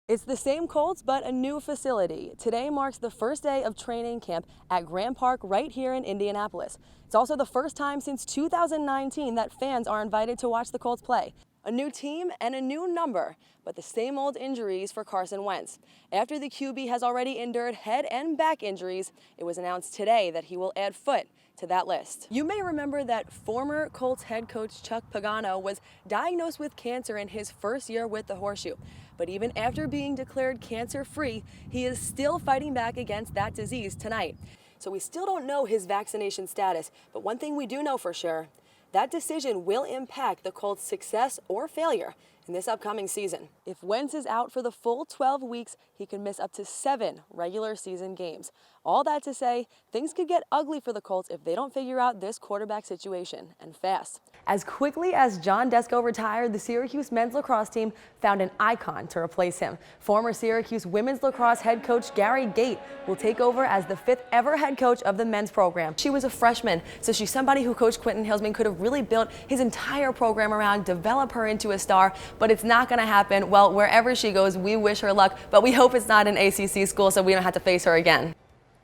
It's the same Colts, but a new facility. Today marks the first day of training camp at Grant Park right here in Indianapolis. It's also the first time since 2019 that fans are invited to watch the Colts play. A new team and a new number, but the same old injuries for Carson Wentz. After the QB has already endured head and back injuries, it was announced today that he will add foot to that list. You may remember that former Colts head coach Chuck Pagano was diagnosed with cancer in his first year with the Horseshoe. But even after being declared cancer-free, he is still fighting back against that disease tonight. So we still don't know his vaccination status, but one thing we do know for sure, that decision will impact the Colts' success or failure in this upcoming season. If Wentz is out for the full 12 weeks, he could miss up to 7 regular season games. All that to say, things could get ugly for the Colts if they don't figure out this quarterback situation, and fast. As quickly as John Desko retired, the Syracuse men's lacrosse team found an icon to replace him. Former Syracuse women's lacrosse head coach Gary Gait will take over as the 5th ever head coach of the men's program. She was a freshman, so she's somebody who Coach Quentin Hillsman could have really built his entire program around, develop her into a star, but it's not going to happen. Well, wherever she goes, we wish her luck, but we hope it's not an ACC school so we don't have to face her again.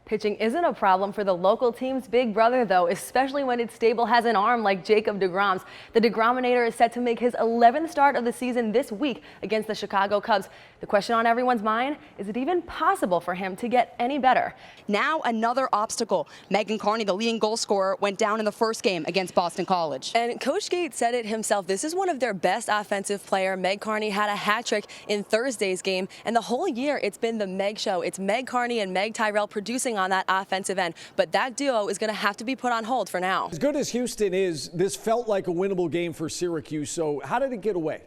Pitching isn't a problem for the local team's big brother, though, especially when its stable has an arm like Jacob deGrom's. The deGrominator is set to make his 11th start of the season this week against the Chicago Cubs. The question on everyone's mind, is it even possible for him to get any better? Now another obstacle. Megan Carney, the leading goal scorer, went down in the first game against Boston College. And Coach Gates said it himself. This is one of their best offensive player. Meg Carney had a hat trick in Thursday's game, and the whole year it's been the Meg show. It's Meg Carney and Meg Tyrell producing on that offensive end, but that duo is going to have to be put on hold for now. As good as Houston is, this felt like a winnable game for Syracuse, so how did it get away?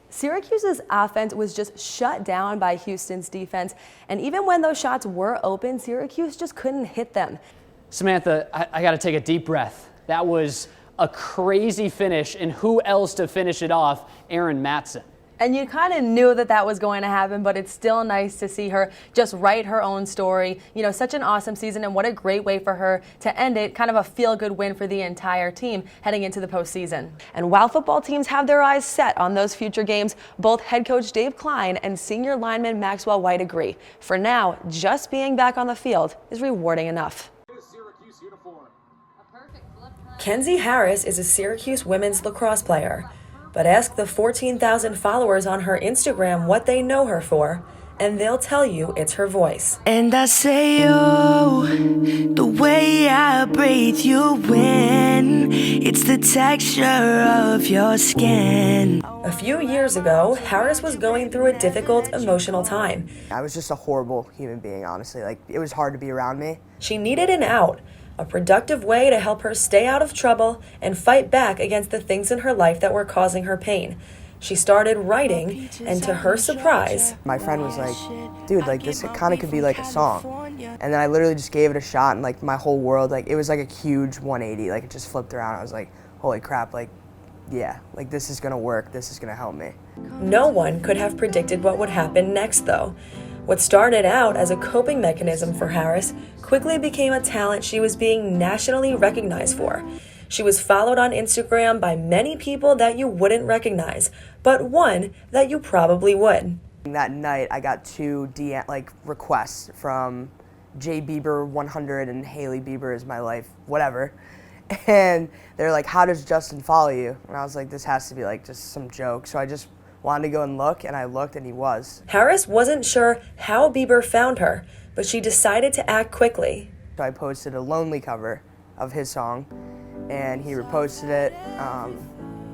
Syracuse's offense was just shut down by Houston's defense, and even when those shots were open, Syracuse just couldn't hit them. Samantha, I got to take a deep breath. That was a crazy finish, and who else to finish it off? Aaron Matson. And you kind of knew that that was going to happen, but it's still nice to see her just write her own story. You know, such an awesome season, and what a great way for her to end it. Kind of a feel-good win for the entire team heading into the postseason. And while football teams have their eyes set on those future games, both head coach Dave Klein and senior lineman Maxwell White agree. For now, just being back on the field is rewarding enough. Kenzie Harris is a Syracuse women's lacrosse player. But ask the 14,000 followers on her Instagram what they know her for, and they'll tell you it's her voice. And I say, oh, the way I breathe you in, it's the texture of your skin. A few years ago, Harris was going through a difficult emotional time. I was just a horrible human being, honestly. Like, it was hard to be around me. She needed an out. A productive way to help her stay out of trouble and fight back against the things in her life that were causing her pain. She started writing, and to her surprise, my friend was like, dude, like, this kind of could be like a song. And then I literally just gave it a shot, and like my whole world, like, it was like a huge 180, like it just flipped around. I was like, holy crap, like, yeah, like this is gonna work, this is gonna help me. No one could have predicted what would happen next, though. What started out as a coping mechanism for Harris quickly became a talent she was being nationally recognized for. She was followed on Instagram by many people that you wouldn't recognize, but one that you probably would. That night, I got 2 requests from J Bieber 100 and Haley Bieber is my life, whatever. And they're like, how does Justin follow you? And I was like, this has to be like just some joke. So I just wanted to go and look, and I looked, and he was. Harris wasn't sure how Bieber found her, but she decided to act quickly. So I posted a Lonely cover of his song, and he reposted it,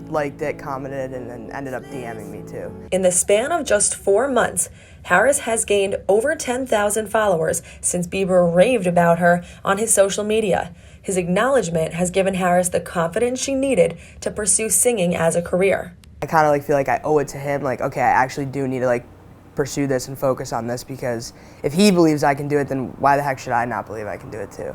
liked it, commented, and then ended up DMing me too. In the span of just 4 months, Harris has gained over 10,000 followers since Bieber raved about her on his social media. His acknowledgement has given Harris the confidence she needed to pursue singing as a career. I kind of like feel like I owe it to him, like, okay, I actually do need to like pursue this and focus on this, because if he believes I can do it, then why the heck should I not believe I can do it too?